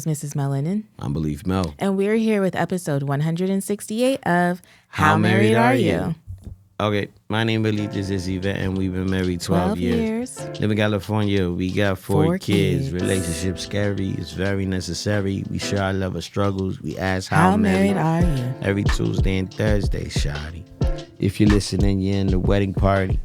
is Mrs. Melanin. I'm Belief Mel. And we're here with episode 168 of How Married Are You? Okay, my name is Yvette, and we've been married 12 years. Live in California, we got four kids. Relationship scary, it's very necessary. We share our love of struggles. We ask how married are you? Every Tuesday and Thursday, shawty. If you're listening, you're in the wedding party.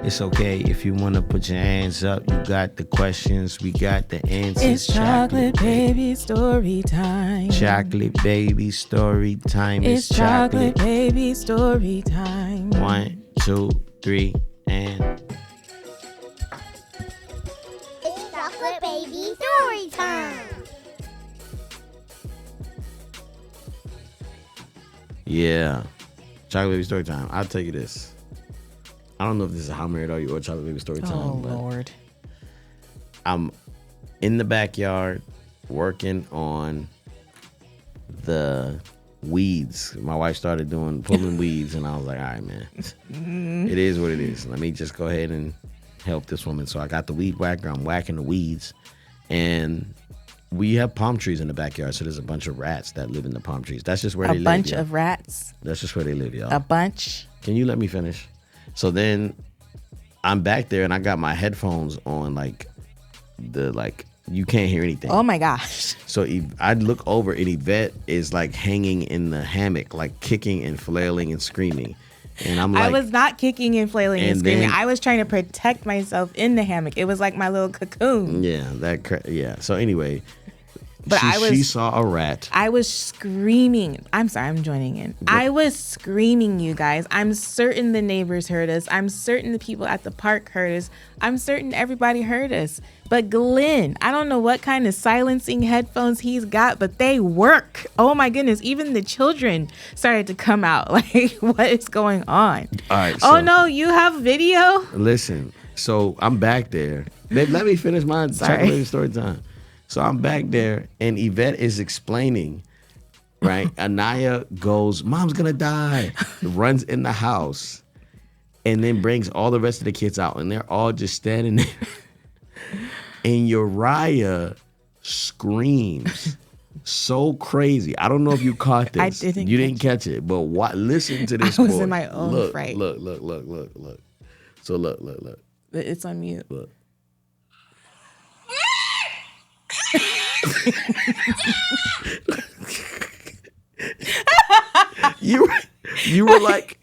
It's okay if you want to put your hands up. You got the questions, we got the answers. It's chocolate baby story time. Chocolate baby story time. It's chocolate baby story time. 1, 2, 3, and... It's chocolate baby story time. Yeah. Chocolate baby story time. I'll tell you this. I don't know if this is How Married Are You or Chocolate Baby Story Time. Oh, Lord. I'm in the backyard working on the weeds. My wife started pulling weeds, and I was like, all right, man. It is what it is. Let me just go ahead and help this woman. So I got the weed whacker. I'm whacking the weeds. And we have palm trees in the backyard, so there's a bunch of rats that live in the palm trees. That's just where they live. A bunch of rats? That's just where they live, y'all. A bunch? Can you let me finish? So then I'm back there and I got my headphones on, you can't hear anything. Oh my gosh. So I look over and Yvette is like hanging in the hammock, like kicking and flailing and screaming. And I'm like, I was not kicking and flailing and screaming. I was trying to protect myself in the hammock. It was like my little cocoon. Yeah. So anyway, but she saw a rat. I was screaming. I'm sorry, I'm joining in. I was screaming, you guys. I'm certain the neighbors heard us. I'm certain the people at the park heard us. I'm certain everybody heard us. But Glenn, I don't know what kind of silencing headphones he's got, but they work. Oh my goodness. Even the children started to come out. Like, what is going on? All right. Oh no, you have video? Listen, so I'm back there. Let me finish my chocolate story time. So I'm back there, and Yvette is explaining, right? Anaya goes, Mom's gonna die, runs in the house, and then brings all the rest of the kids out, and they're all just standing there. And Uriah screams so crazy. I don't know if you caught this. I didn't. You didn't catch it, but listen to this. I was in my own fright. Look. So look. It's on mute. Look. you were like,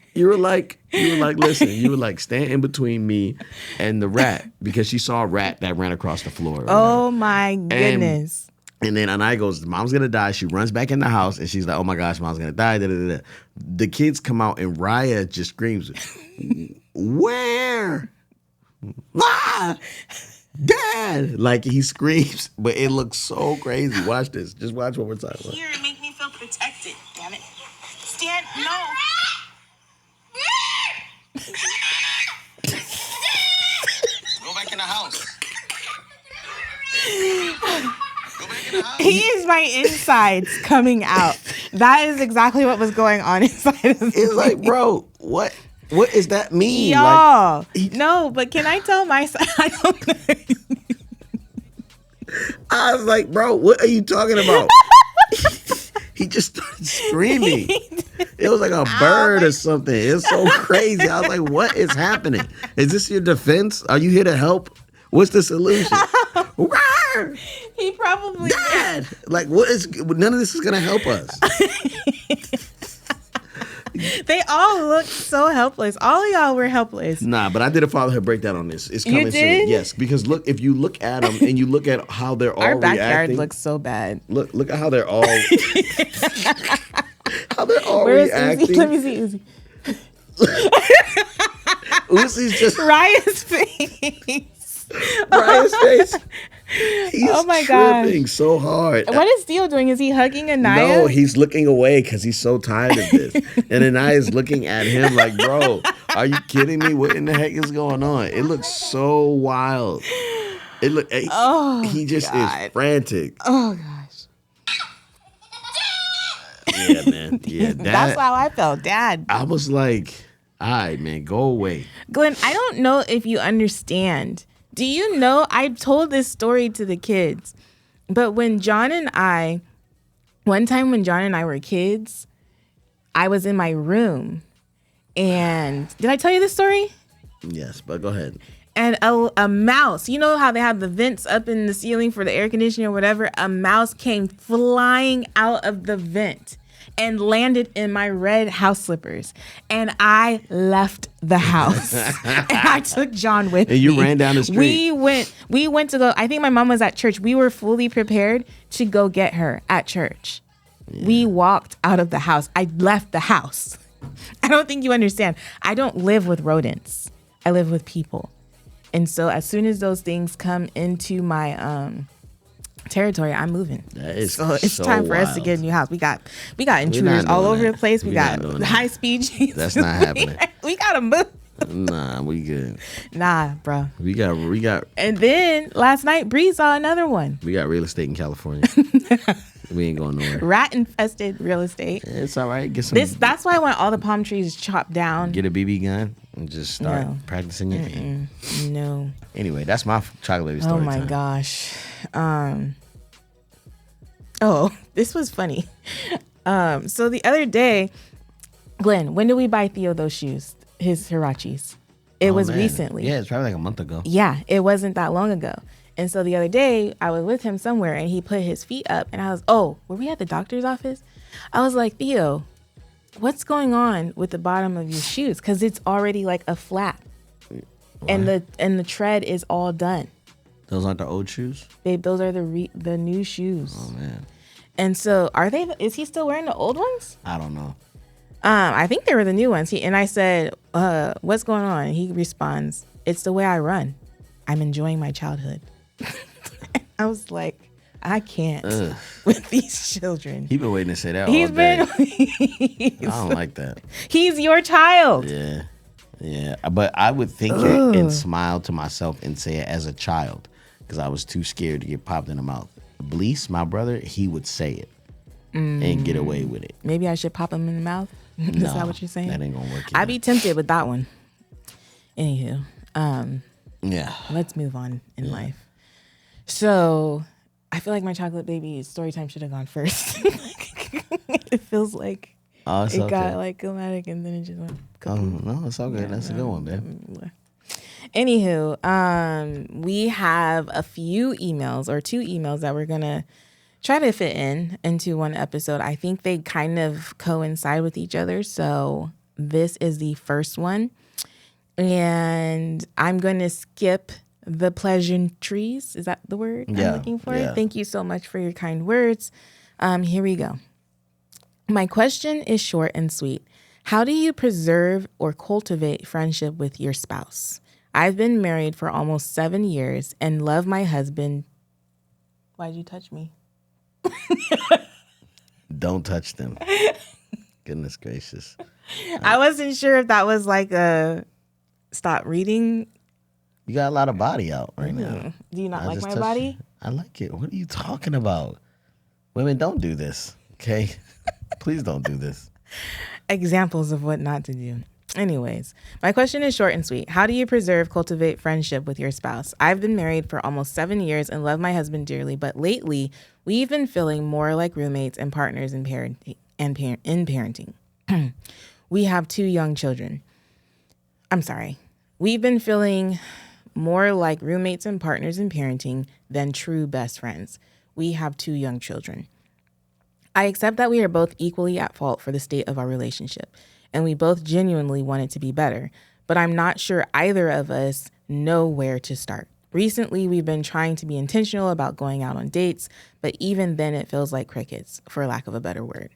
listen, you were like, stand in between me and the rat, because she saw a rat that ran across the floor. Oh my goodness. And then Anaya goes, Mom's gonna die. She runs back in the house and she's like, oh my gosh, Mom's gonna die. The kids come out and Raya just screams, where? Ah! Dad! Like, he screams, but it looks so crazy. Watch this. Just watch what we're talking about. Here, it make me feel protected. Damn it. Stan, no. Go back in the house. Go back in the house. He is my insides coming out. That is exactly what was going on inside of me. It's like, bro, what does that mean? Y'all. No, but can I tell my side? I don't know. I was like, bro, what are you talking about? He just started screaming. It was like a bird or something. It's so crazy. I was like, what is happening? Is this your defense? Are you here to help? What's the solution? He probably Dad! Like, none of this is going to help us. They all looked so helpless. All of y'all were helpless. Nah, but I did a fatherhood breakdown on this. It's coming soon. Yes, because look, if you look at them and you look at how they're all reacting. Our backyard looks so bad. Look at how they're all reacting. Uzi? Let me see Uzi. Uzi's just Raya's face. Raya's face. He's tripping gosh. so hard. What is Theo doing? Is he hugging Anaya? No, he's looking away because he's so tired of this. And Anaya's looking at him like, bro, are you kidding me? What in the heck is going on? It looks so wild. He just is frantic. Oh, gosh. Yeah, man. Yeah, that's how I felt, Dad. I was like, all right, man, go away. Glenn, I don't know if you understand. Do you know, I told this story to the kids. But one time when John and I were kids, I was in my room. And did I tell you this story? Yes, but go ahead. And a mouse, you know how they have the vents up in the ceiling for the air conditioning or whatever? A mouse came flying out of the vent and landed in my red house slippers. And I left the house. And I took John with me. And you ran down the street. We went to go, I think my mom was at church. We were fully prepared to go get her at church. Yeah. We walked out of the house. I left the house. I don't think you understand. I don't live with rodents. I live with people. And so as soon as those things come into my territory, I'm moving. That is so it's time for us to get a new house. We got intruders all over the place. We got high speed chases. That's not happening. We gotta move. Nah, we good. Nah, bro. We got. And then last night, Bree saw another one. We got real estate in California. We ain't going nowhere. Rat infested real estate. It's all right. Get some. That's why I want all the palm trees chopped down. Get a BB gun and just start practicing your aim. No. Anyway, that's my chocolate baby story. Oh my gosh. This was funny. So the other day, Glenn, when did we buy Theo those shoes? His Hirachis. It was recently. Yeah, it's probably like a month ago. Yeah, it wasn't that long ago. And so the other day, I was with him somewhere, and he put his feet up, and I was, were we at the doctor's office? I was like, Theo, what's going on with the bottom of your shoes? Because it's already like a flap, and the tread is all done. Those aren't the old shoes? Babe, those are the new shoes. Oh, man. And so is he still wearing the old ones? I don't know. I think they were the new ones. And I said, what's going on? And he responds, it's the way I run. I'm enjoying my childhood. I was like, I can't with these children. He's been waiting to say that He's all day. I don't like that. He's your child. Yeah. Yeah. But I would think it and smile to myself and say it as a child because I was too scared to get popped in the mouth. Blease, my brother, he would say it and get away with it. Maybe I should pop him in the mouth? Is that what you're saying? That ain't gonna work. I'd be tempted with that one. Anywho. Yeah. Let's move on in life. So I feel like my chocolate baby story time should have gone first. It feels like it got like dramatic and then it just went. No, it's okay. That's a good one, babe. Anywho, we have a few emails or 2 emails that we're gonna try to fit into one episode. I think they kind of coincide with each other. So this is the first one. And I'm going to skip the pleasantries. Is that the word I'm looking for? Yeah. Thank you so much for your kind words. Here we go. My question is short and sweet. How do you preserve or cultivate friendship with your spouse? I've been married for almost 7 years and love my husband. Why'd you touch me? Don't touch them. Goodness gracious. I wasn't sure if that was like a stop reading. You got a lot of body out right now. Do you not like my body? I like it. What are you talking about? Women, don't do this, okay? Please don't do this. Examples of what not to do. Anyways, my question is short and sweet. How do you cultivate friendship with your spouse? I've been married for almost 7 years and love my husband dearly, but lately we've been feeling more like roommates and partners in parenting. We have 2 young children. We've been feeling more like roommates and partners in parenting than true best friends. We have 2 young children. I accept that we are both equally at fault for the state of our relationship, and we both genuinely want it to be better, but I'm not sure either of us know where to start. Recently, we've been trying to be intentional about going out on dates, but even then it feels like crickets, for lack of a better word.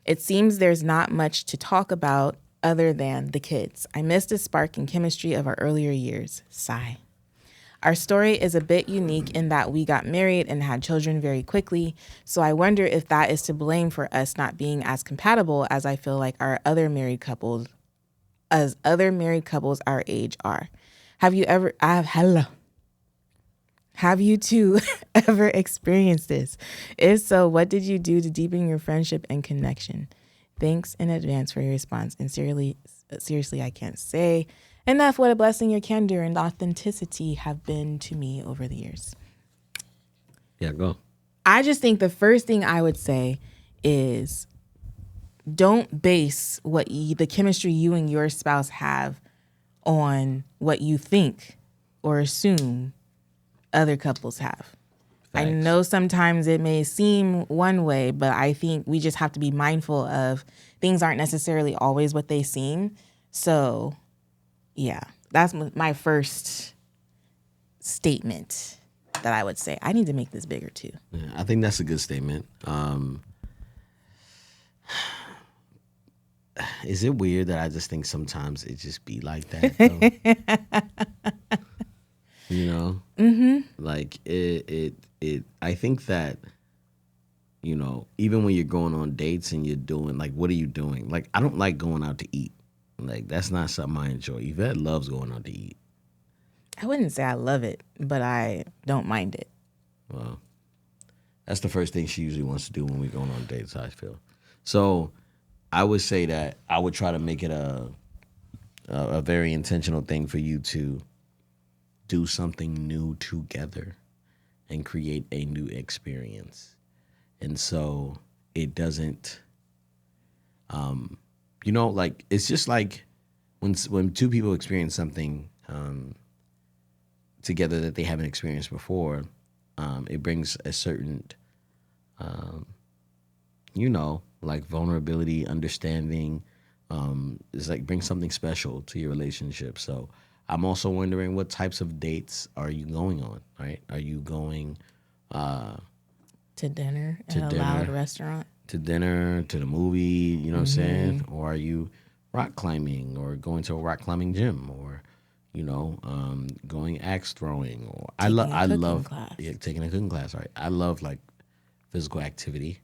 It seems there's not much to talk about other than the kids. I missed the spark and chemistry of our earlier years. Sigh. Our story is a bit unique in that we got married and had children very quickly, so I wonder if that is to blame for us not being as compatible as I feel like other married couples our age are. Have you two ever experienced this? If so, what did you do to deepen your friendship and connection? Thanks in advance for your response. And seriously, I can't say enough what a blessing your candor and authenticity have been to me over the years. Yeah, go. I just think the first thing I would say is don't base the chemistry you and your spouse have on what you think or assume other couples have. I Thanks. know sometimes it may seem one way, but I think we just have to be mindful of things aren't necessarily always what they seem. So, yeah, that's my first statement that I would say. I need to make this bigger too. Yeah, I think that's a good statement. Is it weird that I just think sometimes it just be like that, though? You know? Mm-hmm. Like, I think that, you know, even when you're going on dates and you're doing, like, what are you doing? Like, I don't like going out to eat. Like, that's not something I enjoy. Yvette loves going out to eat. I wouldn't say I love it, but I don't mind it. Well, that's the first thing she usually wants to do when we're going on dates, I feel. So I would say that I would try to make it a very intentional thing for you to do something new together and create a new experience. And so it doesn't, you know, like, it's just like when two people experience something together that they haven't experienced before, it brings a certain, you know, like vulnerability, understanding. It's like brings something special to your relationship. So I'm also wondering, what types of dates are you going on, right? Are you going To dinner at To a dinner. loud restaurant. to dinner, to the movie, you know what I'm saying? Or are you rock climbing or going to a rock climbing gym, or, you know, going axe throwing, or I love class. yeah, taking a cooking class, right? I love like physical activity.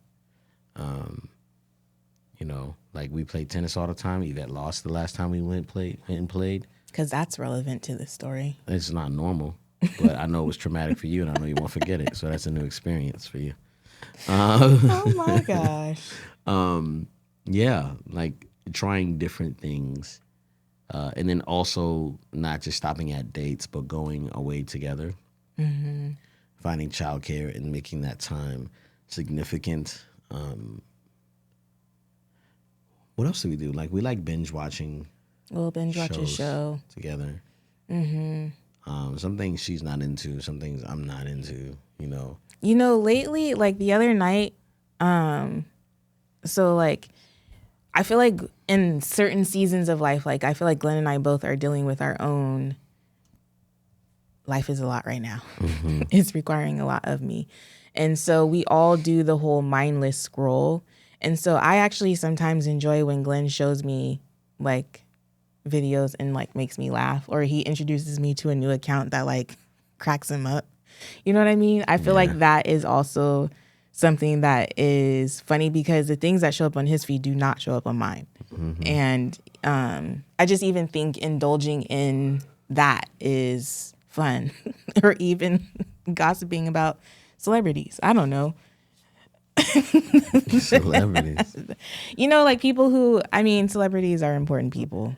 You know, like we played tennis all the time. Yvette lost the last time we went and played. Because that's relevant to the story. It's not normal, but I know it was traumatic for you, and I know you won't forget it. So that's a new experience for you. Oh my gosh. Yeah, like trying different things, and then also not just stopping at dates, but going away together, finding childcare and making that time significant. What else do we do? Like, we like binge watching We'll binge watch a shows show. together. Some things she's not into, some things I'm not into, you know. You know, lately, like the other night, so like I feel like in certain seasons of life, like I feel like Glenn and I both are dealing with our own. Life is a lot right now. It's requiring a lot of me. And so we all do the whole mindless scroll. And so I actually sometimes enjoy when Glenn shows me like videos and like makes me laugh, or he introduces me to a new account that like cracks him up. You know what I mean? I feel like that is also something that is funny, because the things that show up on his feed do not show up on mine. And I just even think indulging in that is fun, or even gossiping about celebrities. I don't know. Celebrities. You know, like people who, I mean, celebrities are important people.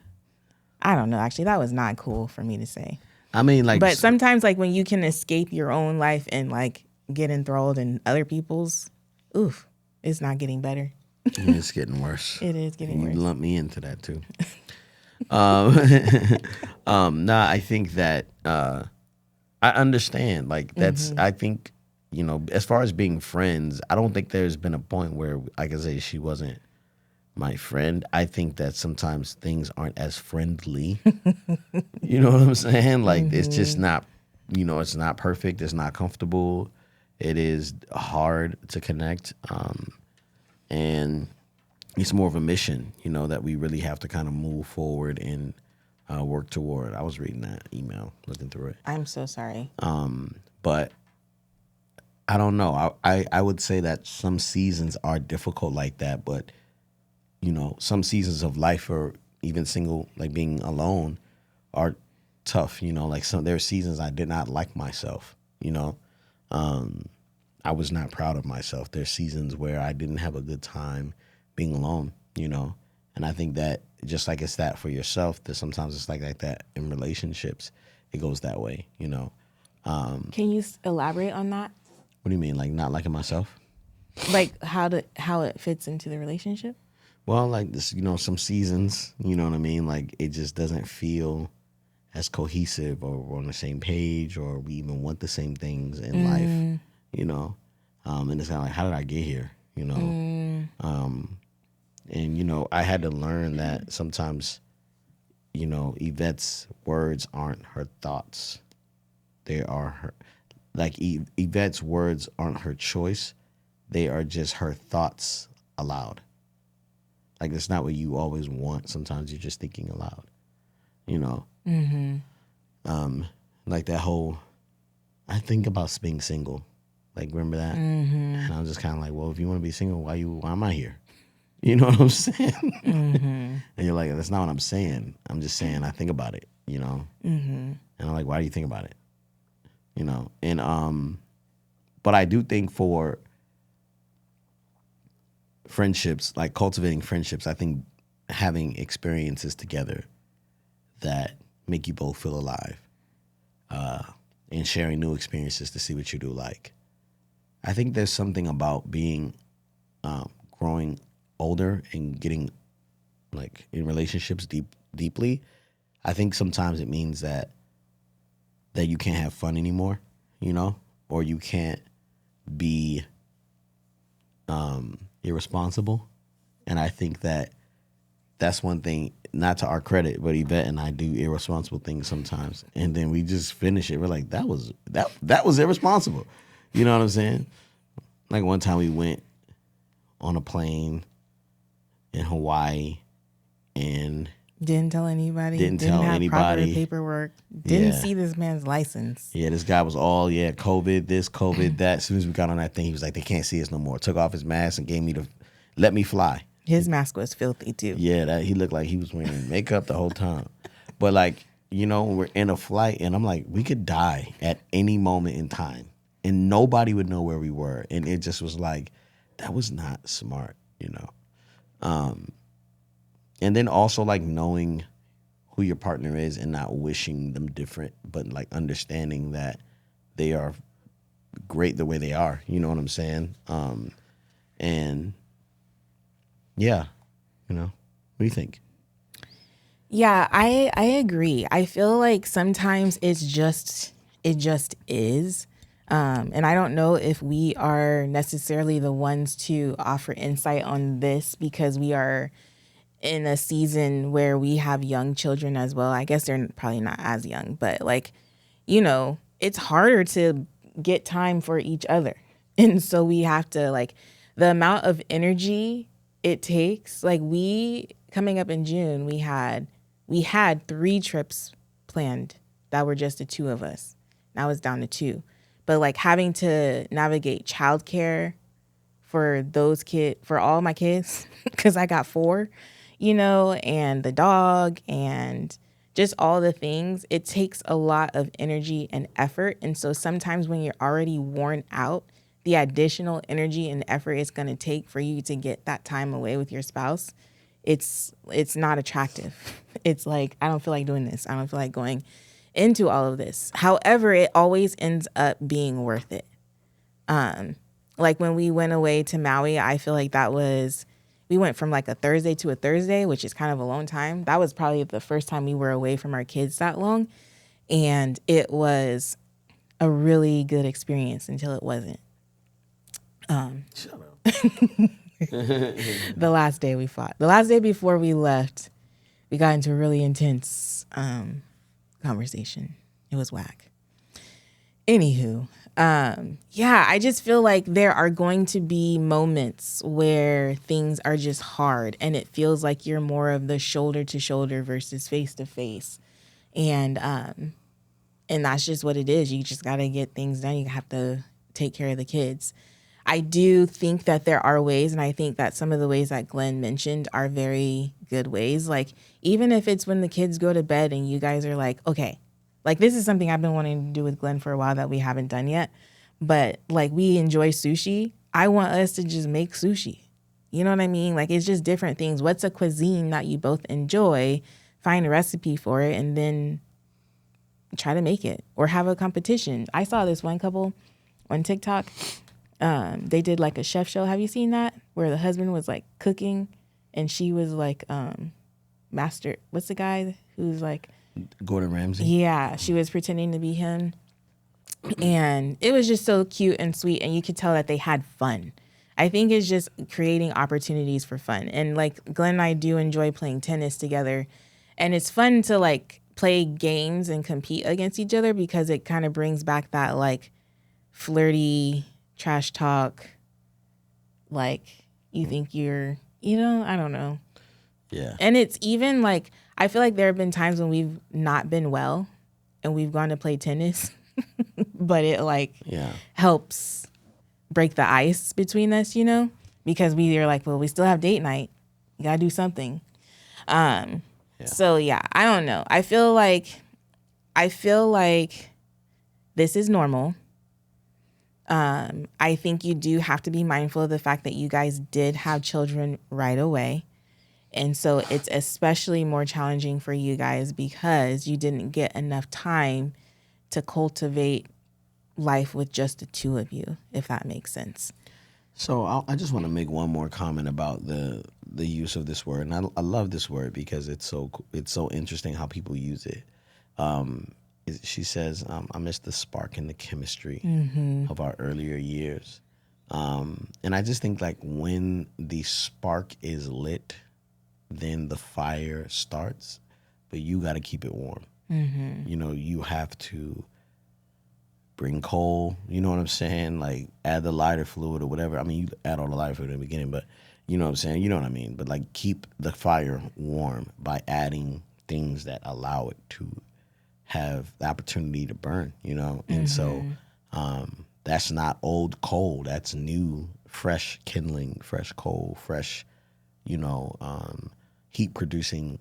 I don't know. Actually, that was not cool for me to say. I mean, like, But sometimes, like, when you can escape your own life and, like, get enthralled in other people's, oof, it's not getting better. it's getting worse. It is getting You worse. lump me into that too. Nah, I think that I understand. Like, that's, I think, you know, as far as being friends, I don't think there's been a point where I can say she wasn't my friend. I think that sometimes things aren't as friendly. You know what I'm saying? Like, it's just not, you know, it's not perfect. It's not comfortable. It is hard to connect. And it's more of a mission, you know, that we really have to kind of move forward and work toward. I was reading that email, looking through it. I'm so sorry. But I don't know. I would say that some seasons are difficult like that, but, you know, some seasons of life, or even single, like being alone, are tough. You know, like there are seasons I did not like myself, you know. I was not proud of myself. There's seasons where I didn't have a good time being alone, you know. And I think that just like it's that for yourself, that sometimes it's like that in relationships. It goes that way, you know. Can you elaborate on that? What do you mean? Like not liking myself? Like how it fits into the relationship? Well, like this, some seasons, you know what I mean? Like it just doesn't feel as cohesive, or we're on the same page, or we even want the same things in life, and it's kind of like, how did I get here? And I had to learn that sometimes, Yvette's words aren't her thoughts. They are her, like Yvette's words aren't her choice. They are just her thoughts aloud. Like it's not what you always want. Sometimes you're just thinking aloud, Mm-hmm. Like that whole, I think about being single. Like, remember that? Mm-hmm. And I'm just kind of like, well, if you want to be single, why am I here? You know what I'm saying? Mm-hmm. And you're like, that's not what I'm saying. I'm just saying I think about it, Mm-hmm. And I'm like, why do you think about it? And but I do think for friendships, like cultivating friendships, I think having experiences together that make you both feel alive, and sharing new experiences to see what you do like. I think there's something about being growing older and getting like in relationships deeply. I think sometimes it means that you can't have fun anymore, or you can't be irresponsible. And I think that's one thing, not to our credit, but Yvette and I do irresponsible things sometimes. And then we just finish it. We're like, that was irresponsible. You know what I'm saying? Like one time we went on a plane in Hawaii and Didn't tell anybody. Didn't have tell proper anybody. paperwork. Didn't Yeah. see this man's license. Yeah, this guy was all, COVID, this, COVID, that. As soon as we got on that thing, he was like, they can't see us no more. Took off his mask and gave me let me fly. His mask was filthy too. Yeah, he looked like he was wearing makeup the whole time. But like, we're in a flight and I'm like, we could die at any moment in time and nobody would know where we were. And it just was like, that was not smart, And then also like knowing who your partner is and not wishing them different, but like understanding that they are great the way they are. You know what I'm saying? And yeah, what do you think? Yeah, I agree. I feel like sometimes it just is. And I don't know if we are necessarily the ones to offer insight on this because we are in a season where we have young children as well. I guess they're probably not as young, but like, it's harder to get time for each other. And so we have to like the amount of energy it takes. Like coming up in June, we had 3 trips planned that were just the 2 of us. Now it's down to 2. But like having to navigate childcare for for all my kids, because I got 4, and the dog and just all the things, it takes a lot of energy and effort. And so sometimes when you're already worn out, the additional energy and effort it's going to take for you to get that time away with your spouse, it's not attractive. It's like, I don't feel like doing this. I don't feel like going into all of this. However, it always ends up being worth it. Like when we went away to Maui, I feel like we went from like a Thursday to a Thursday, which is kind of a long time. That was probably the first time we were away from our kids that long. And it was a really good experience until it wasn't. Shut up. The last day we fought. The last day before we left, we got into a really intense conversation. It was whack. Anywho, I just feel like there are going to be moments where things are just hard and it feels like you're more of the shoulder to shoulder versus face to face. And that's just what it is. You just got to get things done. You have to take care of the kids. I do think that there are ways, and I think that some of the ways that Glenn mentioned are very good ways. Like, even if it's when the kids go to bed and you guys are like, okay, like this is something I've been wanting to do with Glenn for a while that we haven't done yet. But like we enjoy sushi. I want us to just make sushi. You know what I mean? Like it's just different things. What's a cuisine that you both enjoy? Find a recipe for it and then try to make it or have a competition. I saw this one couple on TikTok. They did like a chef show. Have you seen that? Where the husband was like cooking and she was like master. What's the guy who's like Gordon Ramsay? Yeah, she was pretending to be him. And it was just so cute and sweet. And you could tell that they had fun. I think it's just creating opportunities for fun. And like Glenn and I do enjoy playing tennis together. And it's fun to like play games and compete against each other because it kind of brings back that like flirty trash talk. Like you think you're, I don't know. Yeah. And it's even like, I feel like there have been times when we've not been well and we've gone to play tennis, but it like helps break the ice between us, because we are like, well, we still have date night. You gotta do something. So yeah, I don't know. I feel like this is normal. I think you do have to be mindful of the fact that you guys did have children right away. And so it's especially more challenging for you guys because you didn't get enough time to cultivate life with just the two of you, if that makes sense. So I just want to make one more comment about the use of this word, and I love this word because it's so interesting how people use it. She says, "I miss the spark and the chemistry of our earlier years," and I just think like when the spark is lit, then the fire starts, but you got to keep it warm. You have to bring coal, you know what I'm saying? Like add the lighter fluid or whatever. I mean, you add all the lighter fluid in the beginning, but you know what I'm saying? You know what I mean? But like keep the fire warm by adding things that allow it to have the opportunity to burn, And so that's not old coal. That's new, fresh kindling, fresh coal, fresh, heat producing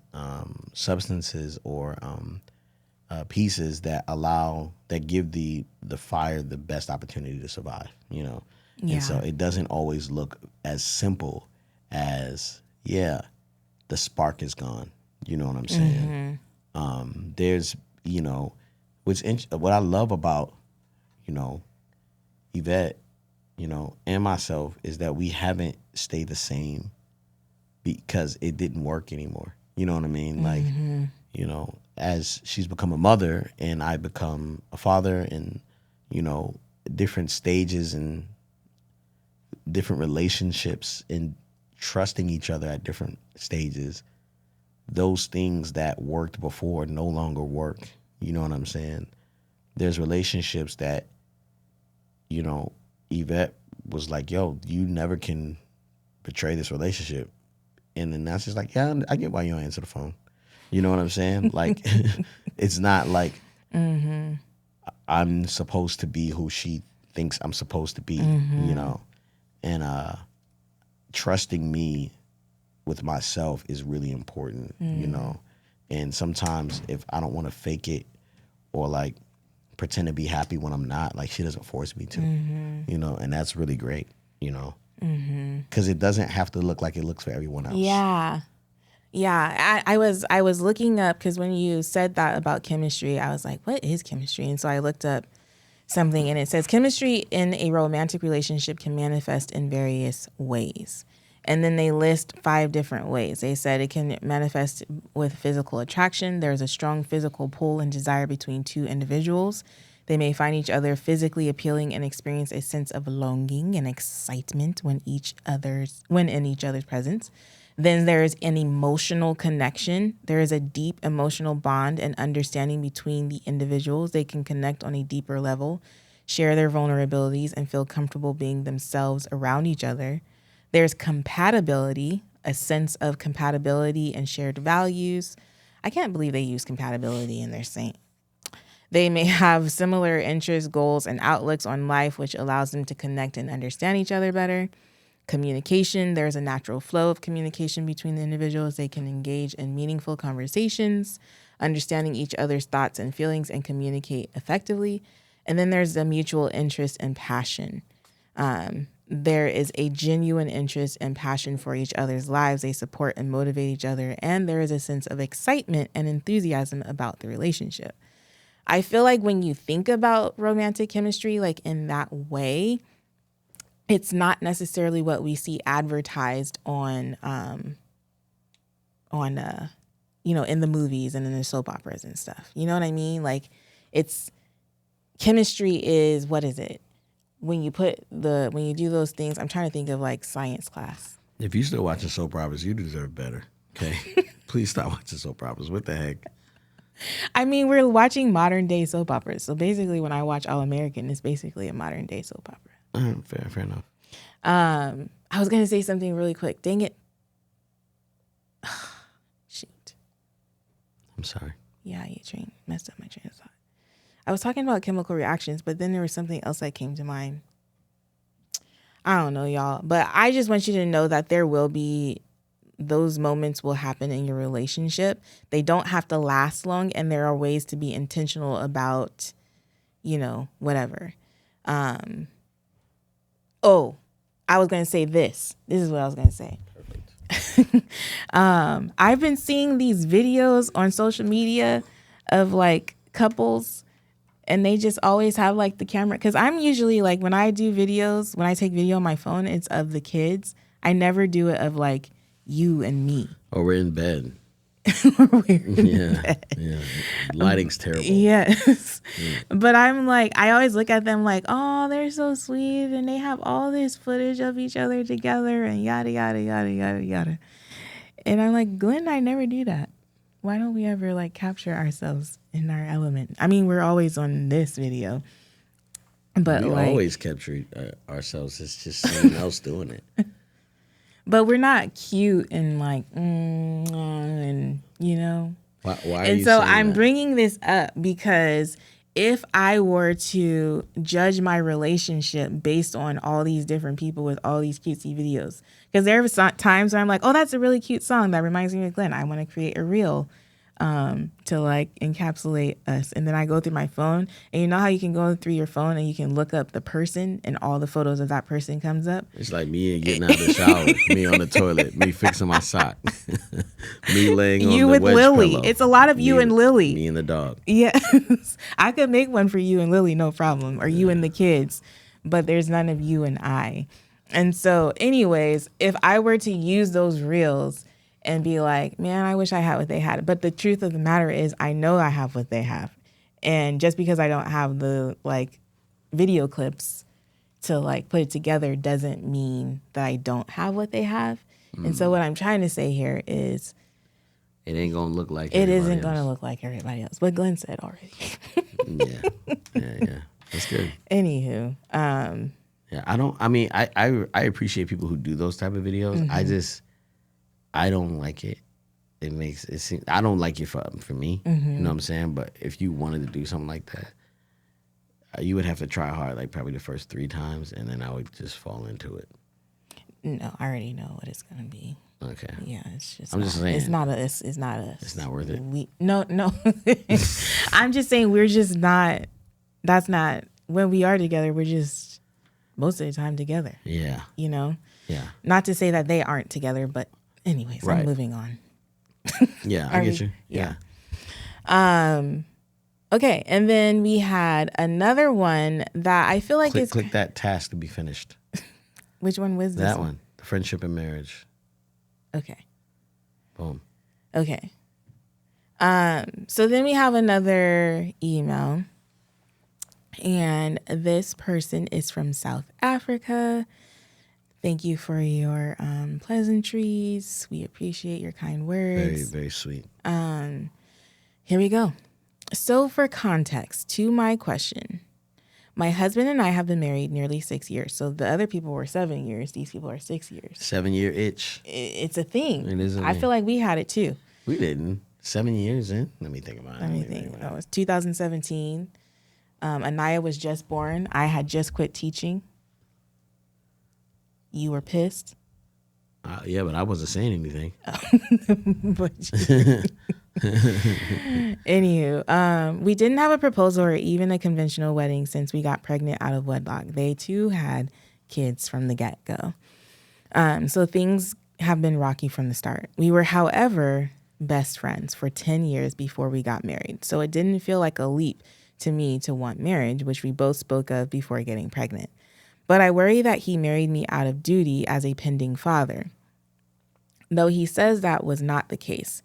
substances or pieces that give the fire the best opportunity to survive, And so it doesn't always look as simple as, the spark is gone. You know what I'm saying? There's, what I love about, Yvette, and myself is that we haven't stayed the same because it didn't work anymore. You know what I mean? Like, as she's become a mother and I become a father and, different stages and different relationships and trusting each other at different stages, those things that worked before no longer work. You know what I'm saying? There's relationships that, Yvette was like, yo, you never can betray this relationship. And then now she's like, yeah, I get why you don't answer the phone. You know what I'm saying? Like, it's not like I'm supposed to be who she thinks I'm supposed to be, and trusting me with myself is really important, and sometimes if I don't want to fake it or like pretend to be happy when I'm not, like she doesn't force me to, and that's really great, because it doesn't have to look like it looks for everyone else. Yeah, I was looking up because when you said that about chemistry, I was like, what is chemistry? And so I looked up something and it says chemistry in a romantic relationship can manifest in various ways. And then they list 5 different ways. They said it can manifest with physical attraction. There's a strong physical pull and desire between two individuals. They may find each other physically appealing and experience a sense of longing and excitement when in each other's presence. Then there's an emotional connection. There is a deep emotional bond and understanding between the individuals. They can connect on a deeper level, share their vulnerabilities, and feel comfortable being themselves around each other. There's compatibility, a sense of compatibility and shared values. I can't believe they use compatibility in their saying. They may have similar interests, goals, and outlooks on life, which allows them to connect and understand each other better. Communication, there's a natural flow of communication between the individuals. They can engage in meaningful conversations, understanding each other's thoughts and feelings, and communicate effectively. And then there's the mutual interest and passion. There is a genuine interest and passion for each other's lives. They support and motivate each other, and there is a sense of excitement and enthusiasm about the relationship. I feel like when you think about romantic chemistry, like in that way, it's not necessarily what we see advertised on in the movies and in the soap operas and stuff. You know what I mean? Like, it's chemistry is, what is it? When you do those things, I'm trying to think of like science class. If you still watching soap operas, you deserve better. Okay, please stop watching soap operas. What the heck? I mean, we're watching modern day soap operas. So basically, when I watch All American, it's basically a modern day soap opera. Fair enough. I was gonna say something really quick. Dang it. Shoot. I'm sorry. Yeah, messed up my train of thought. I was talking about chemical reactions, but then there was something else that came to mind. I don't know, y'all. But I just want you to know that those moments will happen in your relationship. They don't have to last long, and there are ways to be intentional about, whatever. I was going to say this. This is what I was going to say. Perfect. I've been seeing these videos on social media of like couples, and they just always have like the camera. Because I'm usually like, when I take video on my phone, it's of the kids. I never do it of like you and me. Or we're in bed. Yeah. Lighting's terrible. Yes. But I'm like, I always look at them like, oh, they're so sweet, and they have all this footage of each other together and yada, yada, yada, yada, yada. And I'm like, Glenn, I never do that. Why don't we ever like capture ourselves in our element? I mean, we're always on this video. But we always capture ourselves. It's just someone else doing it. But we're not cute and like, and Why are and you so saying I'm that? bringing this up because if I were to judge my relationship based on all these different people with all these cutesy videos, because there are times where I'm like, oh, that's a really cute song that reminds me of Glenn. I want to create a reel to like encapsulate us. And then I go through my phone, and you know how you can go through your phone and you can look up the person and all the photos of that person comes up? It's like me getting out of the shower, me on the toilet, me fixing my sock, me laying on You the with wedge Lily. pillow. It's a lot of you and Lily. Me and the dog. Yes. I could make one for you and Lily, no problem. Or you and the kids. But there's none of you and I. And so anyways, if I were to use those reels and be like, man, I wish I had what they had. But the truth of the matter is I know I have what they have. And just because I don't have the like video clips to like put it together doesn't mean that I don't have what they have. And so what I'm trying to say here is it ain't gonna look like it isn't gonna look like everybody else. What Glenn said already. Yeah. That's good. Anywho, I appreciate people who do those type of videos. Mm-hmm. I don't like it. It makes it seem, I don't like it for me. Mm-hmm. You know what I'm saying? But if you wanted to do something like that, you would have to try hard, like probably the first 3 times, and then I would just fall into it. No, I already know what it's gonna be. Okay. Yeah, it's just. I'm just saying. It's not us. It's not us. It's not worth it. No. I'm just saying we're just not. That's not when we are together. We're just most of the time together. Yeah. Yeah. Not to say that they aren't together, but anyways, Right. I'm moving on. Yeah, I get you. Yeah. Okay, and then we had another one that I feel like is. Click that task to be finished. Which one was this? That one. The friendship and marriage. Okay. Boom. Okay. So then we have another email, and this person is from South Africa. Thank you for your pleasantries. We appreciate your kind words. Very, very sweet. Here we go. So for context to my question, my husband and I have been married nearly 6 years. So the other people were 7 years. These people are 6 years. 7-year itch. It's a thing. It is a I thing. feel like we had it too. We didn't. 7 years in. Let me think about it. Let me think. That was 2017. Anaya was just born. I had just quit teaching. You were pissed. Yeah, but I wasn't saying anything. But anywho, we didn't have a proposal or even a conventional wedding since we got pregnant out of wedlock. They too had kids from the get-go. So things have been rocky from the start. We were, however, best friends for 10 years before we got married. So it didn't feel like a leap to me to want marriage, which we both spoke of before getting pregnant. But I worry that he married me out of duty as a pending father, though he says that was not the case.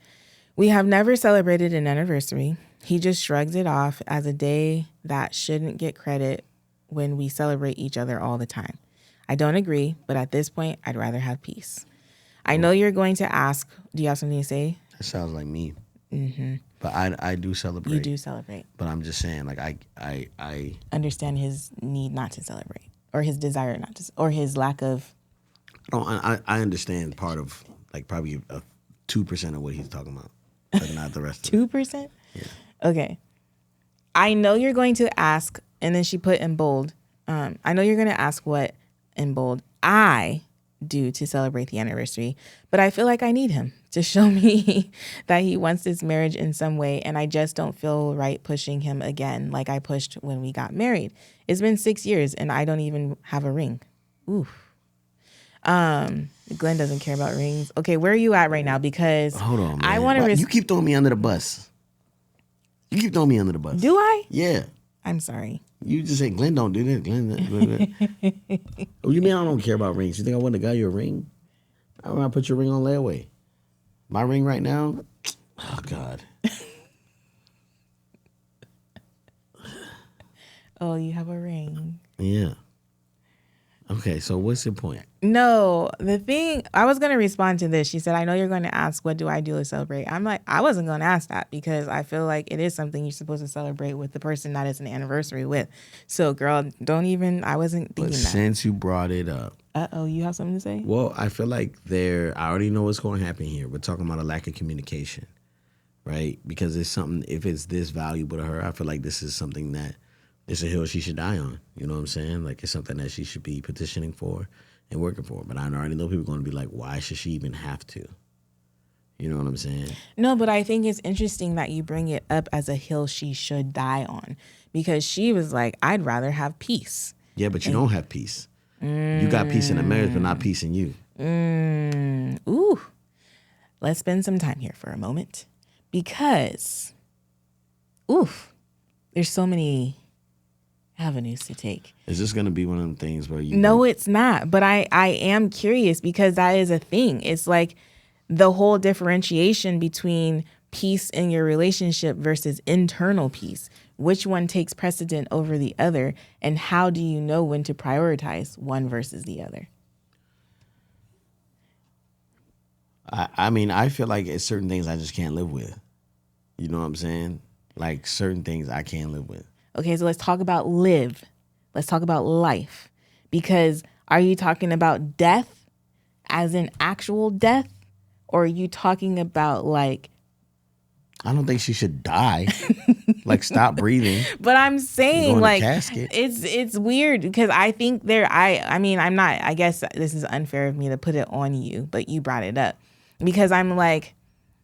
We have never celebrated an anniversary. He just shrugs it off as a day that shouldn't get credit when we celebrate each other all the time. I don't agree, but at this point, I'd rather have peace. I know you're going to ask, do you have something to say? That sounds like me. Mm-hmm. But I do celebrate. You do celebrate. But I'm just saying, like, I understand his need not to celebrate, or his desire not to, or his lack of. I understand part of, like, probably 2% of what he's talking about, but not the rest of it. 2%? Yeah. Okay. I know you're going to ask, and then she put in bold, I know you're going to ask what in bold I do to celebrate the anniversary, but I feel like I need him to show me that he wants this marriage in some way, and I just don't feel right pushing him again like I pushed when we got married. It's been 6 years, and I don't even have a ring. Oof. Glenn doesn't care about rings. Okay, where are you at right now? Because hold on, man. I want to. You keep throwing me under the bus. You keep throwing me under the bus. Do I? Yeah. I'm sorry. You just say Glenn don't do this. Glenn. Oh, you mean I don't care about rings? You think I wouldn't have got you a ring? I want to put your ring on layaway. My ring right now. Oh God. Oh, you have a ring. Yeah. Okay, so what's your point? No, the thing, I was going to respond to this. She said, I know you're going to ask, what do I do to celebrate? I'm like, I wasn't going to ask that because I feel like it is something you're supposed to celebrate with the person that it's an anniversary with. So, girl, I wasn't thinking that. Since you brought it up. Uh-oh, you have something to say? Well, I feel like I already know what's going to happen here. We're talking about a lack of communication, right? Because it's something, if it's this valuable to her, I feel like this is something that it's a hill she should die on. You know what I'm saying? Like, it's something that she should be petitioning for and working for. But I already know people are going to be like, why should she even have to? You know what I'm saying? No, but I think it's interesting that you bring it up as a hill she should die on. Because she was like, I'd rather have peace. Yeah, but you don't have peace. You got peace in the marriage, but not peace in you. Ooh. Let's spend some time here for a moment. Because, there's so many avenues to take. Is this going to be one of them things where you... No, it's not. But I am curious because that is a thing. It's like the whole differentiation between peace in your relationship versus internal peace. Which one takes precedent over the other? And how do you know when to prioritize one versus the other? I mean, I feel like it's certain things I just can't live with. You know what I'm saying? Like certain things I can't live with. Okay, so let's talk about live. Let's talk about life. Because are you talking about death as in actual death? Or are you talking about like... I don't think she should die. Like stop breathing. But I'm saying like casket. It's weird because I think I guess this is unfair of me to put it on you, but you brought it up. Because I'm like,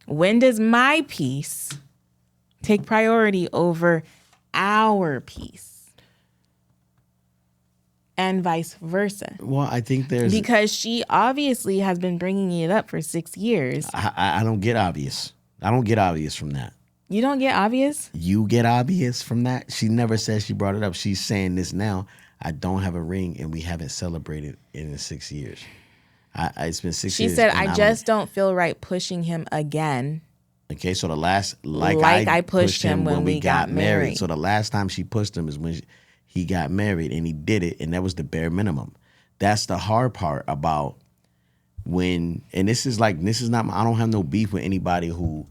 when does my peace take priority over our peace? And vice versa. Well, I think because she obviously has been bringing it up for 6 years. I don't get obvious. I don't get obvious from that. You don't get obvious? You get obvious from that? She never said she brought it up. She's saying this now. I don't have a ring and we haven't celebrated in 6 years. It's been 6 years. She said, I just don't feel right pushing him again. Okay, so the last, I pushed him when we got married. So the last time she pushed him is when he got married and he did it, and that was the bare minimum. That's the hard part about when, and this is not, I don't have no beef with anybody who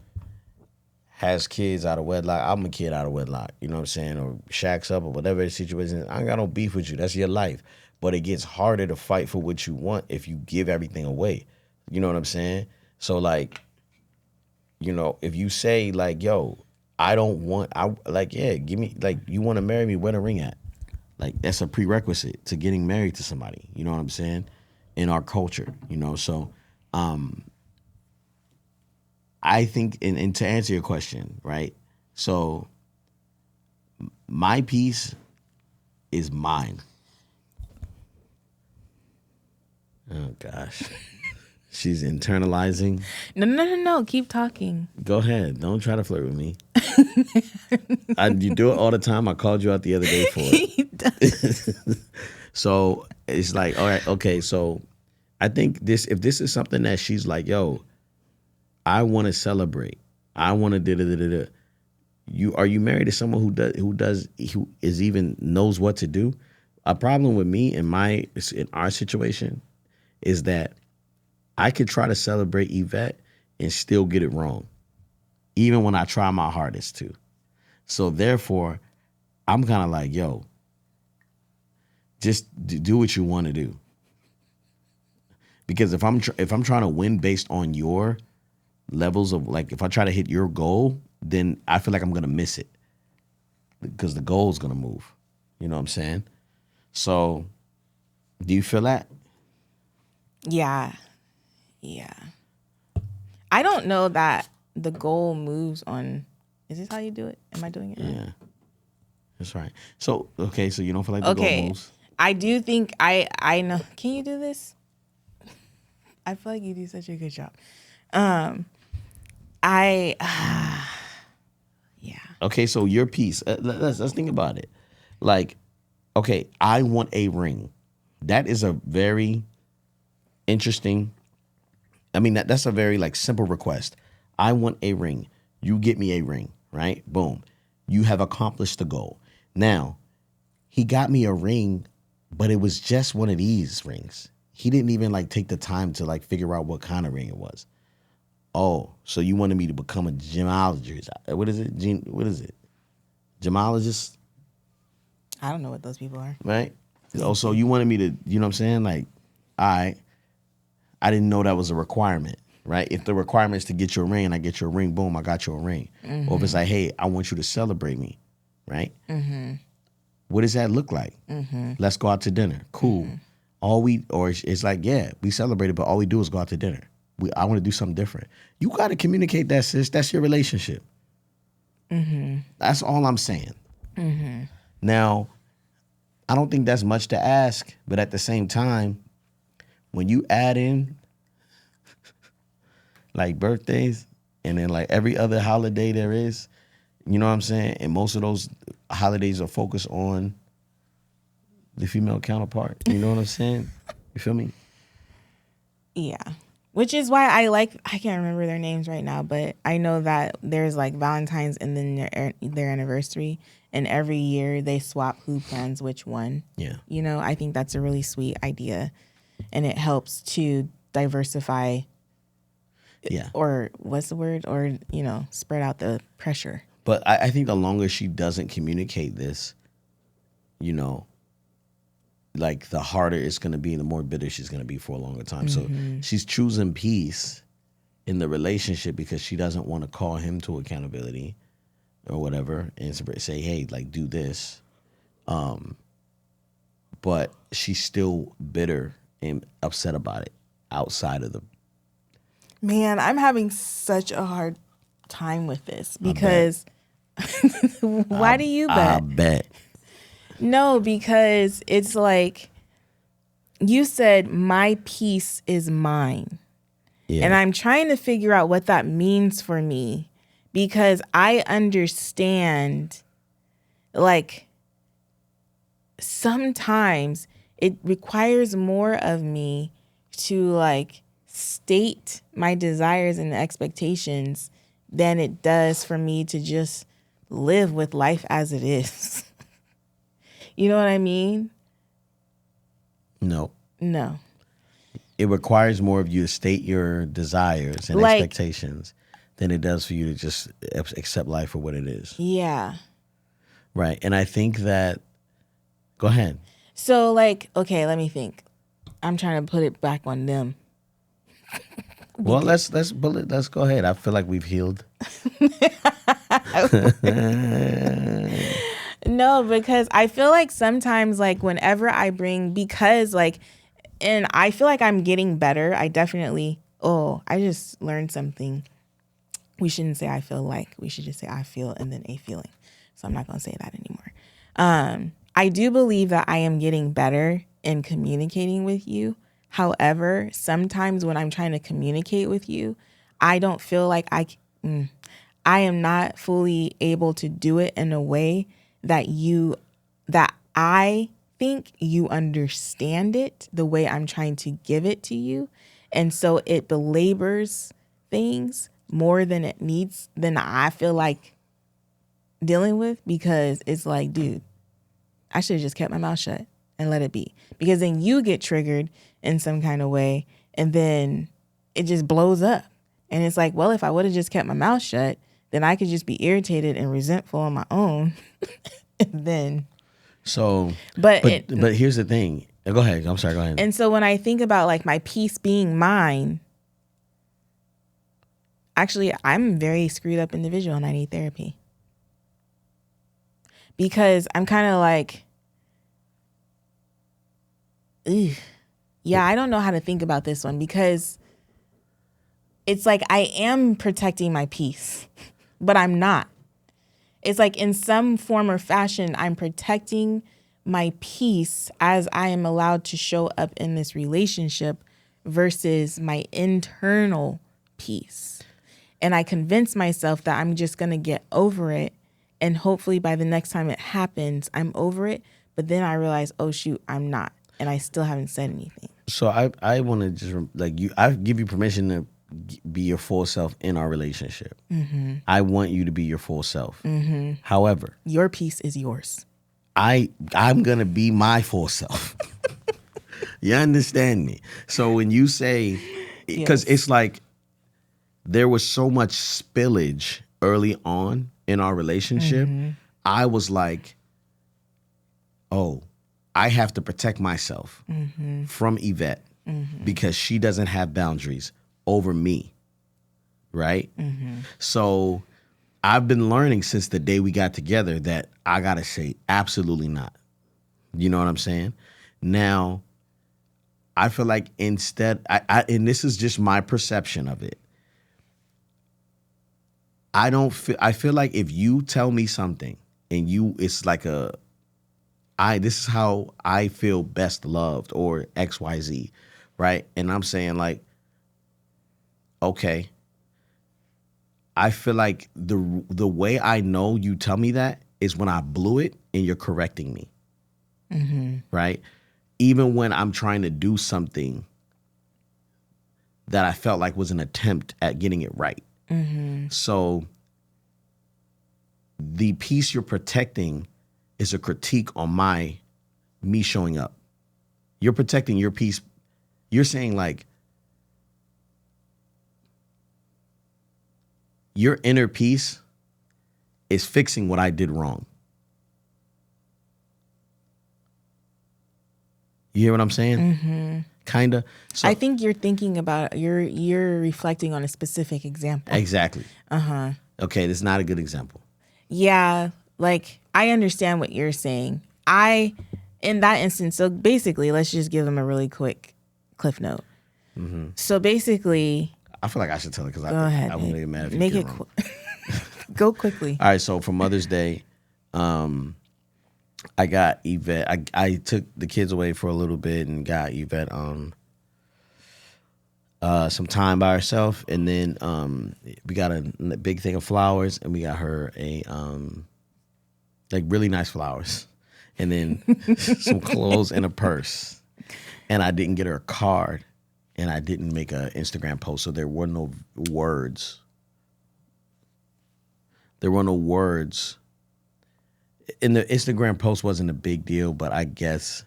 has kids out of wedlock. I'm a kid out of wedlock, you know what I'm saying? Or shacks up or whatever the situation is. I ain't got no beef with you. That's your life. But it gets harder to fight for what you want if you give everything away. You know what I'm saying? So like, you know, if you say like, yo, give me, like, you want to marry me, where the ring at? Like, that's a prerequisite to getting married to somebody. You know what I'm saying? In our culture, you know? So, I think, and to answer your question, right? So, my peace is mine. Oh, gosh. She's internalizing. No. Keep talking. Go ahead. Don't try to flirt with me. You do it all the time. I called you out the other day for it. So it's like, all right, okay. So I think if this is something that she's like, yo, I want to celebrate. I want to da-da-da-da-da. Are you married to someone who is even knows what to do? A problem with me in our situation is that I could try to celebrate Yvette and still get it wrong, even when I try my hardest to. So therefore, I'm kind of like, yo, just do what you want to do. Because if I'm trying to win based on your levels of, like, if I try to hit your goal, then I feel like I'm gonna miss it because the goal is gonna move. You know what I'm saying? So, do you feel that? Yeah. I don't know that the goal moves on. Is this how you do it? Am I doing it right? Yeah, that's right. So, okay, so you don't feel like the goal moves? I do think I know. Can you do this? I feel like you do such a good job. Yeah. Okay, so your piece. Let's think about it. Like, okay, I want a ring. That is a very interesting. I mean, that's a very like simple request. I want a ring. You get me a ring, right? Boom. You have accomplished the goal. Now, he got me a ring, but it was just one of these rings. He didn't even like take the time to like figure out what kind of ring it was. Oh, so you wanted me to become a gemologist? What is it? What is it? Gemologist? I don't know what those people are. Right? Oh, so you wanted me to, you know what I'm saying? Like, all right. I didn't know that was a requirement, right? If the requirement is to get you a ring and I get you a ring, boom, I got you a ring. Mm-hmm. Or if it's like, hey, I want you to celebrate me, right? Mm-hmm. What does that look like? Mm-hmm. Let's go out to dinner. Cool. Mm-hmm. It's like, yeah, we celebrated, but all we do is go out to dinner. I want to do something different. You got to communicate that, sis. That's your relationship. Mm-hmm. That's all I'm saying. Mm-hmm. Now, I don't think that's much to ask, but at the same time, when you add in like birthdays and then like every other holiday there is, you know what I'm saying? And most of those holidays are focused on the female counterpart. You know what I'm saying? You feel me? Yeah. Which is why I can't remember their names right now, but I know that there's like Valentine's and then their anniversary, and every year they swap who plans which one. Yeah. You know, I think that's a really sweet idea, and it helps to diversify. Yeah. Or what's the word? Or, you know, spread out the pressure. But I think the longer she doesn't communicate this, you know, like the harder it's going to be and the more bitter she's going to be for a longer time. Mm-hmm. So she's choosing peace in the relationship because she doesn't want to call him to accountability or whatever and say, hey, like, do this. But she's still bitter and upset about it outside of the... Man, I'm having such a hard time with this because... Why do you bet? I bet. No, because it's like you said, my peace is mine. Yeah. And I'm trying to figure out what that means for me because I understand, like, sometimes it requires more of me to, like, state my desires and expectations than it does for me to just live with life as it is. You know what I mean? No. It requires more of you to state your desires and expectations than it does for you to just accept life for what it is. Yeah. Right. And I think that... Go ahead. So, like, okay, let me think. I'm trying to put it back on them. Well, let's go ahead. I feel like we've healed. No, because I feel like sometimes, like, whenever I and I feel like I'm getting better. I just learned something. We shouldn't say I feel like. We should just say I feel and then a feeling. So I'm not going to say that anymore. I do believe that I am getting better in communicating with you. However, sometimes when I'm trying to communicate with you, I don't feel like I am not fully able to do it in a way that I think you understand it the way I'm trying to give it to you. And so it belabors things more than I feel like dealing with, because it's like, dude, I should have just kept my mouth shut and let it be. Because then you get triggered in some kind of way and then it just blows up. And it's like, well, if I would have just kept my mouth shut, then I could just be irritated and resentful on my own. And then. So, but here's the thing. Go ahead. I'm sorry. Go ahead. And so when I think about like my peace being mine, actually, I'm a very screwed up individual and I need therapy. Because I'm kind of like, ugh. Yeah, I don't know how to think about this one, because it's like I am protecting my peace, but I'm not. It's like in some form or fashion, I'm protecting my peace as I am allowed to show up in this relationship versus my internal peace. And I convince myself that I'm just going to get over it. And hopefully by the next time it happens, I'm over it. But then I realize, oh, shoot, I'm not. And I still haven't said anything. So I want to just, like, I give you permission to be your full self in our relationship. Mm-hmm. I want you to be your full self. Mm-hmm. However, your peace is yours. I'm going to be my full self. You understand me? So when you say, because it's like there was so much spillage early on in our relationship, I was like, oh, I have to protect myself from Yvette because she doesn't have boundaries over me, right? So I've been learning since the day we got together that I got to say absolutely not. You know what I'm saying? Now, I feel like instead, and this is just my perception of it, I feel like if you tell me something and it's like this is how I feel best loved, or XYZ, right? And I'm saying like, okay, I feel like the way I know you tell me that is when I blew it and you're correcting me, right? Even when I'm trying to do something that I felt like was an attempt at getting it right. So the piece you're protecting is a critique on me showing up. You're protecting your peace. You're saying like your inner peace is fixing what I did wrong. You hear what I'm saying? Kind of. So, I think you're thinking about, you're reflecting on a specific example. Exactly. Okay, that's not a good example. Yeah, like I understand what you're saying. In that instance, so basically, let's just give them a really quick cliff note. So basically, I feel like I should tell it because go ahead, I won't get mad if you make get it wrong. Go quickly. All right, so for Mother's Day, I got Yvette. I took the kids away for a little bit and got Yvette some time by herself, and then we got a big thing of flowers, and we got her a like really nice flowers, and then some clothes and a purse. And I didn't get her a card, and I didn't make an Instagram post, so there were no words. There were no words. And the Instagram post wasn't a big deal, but I guess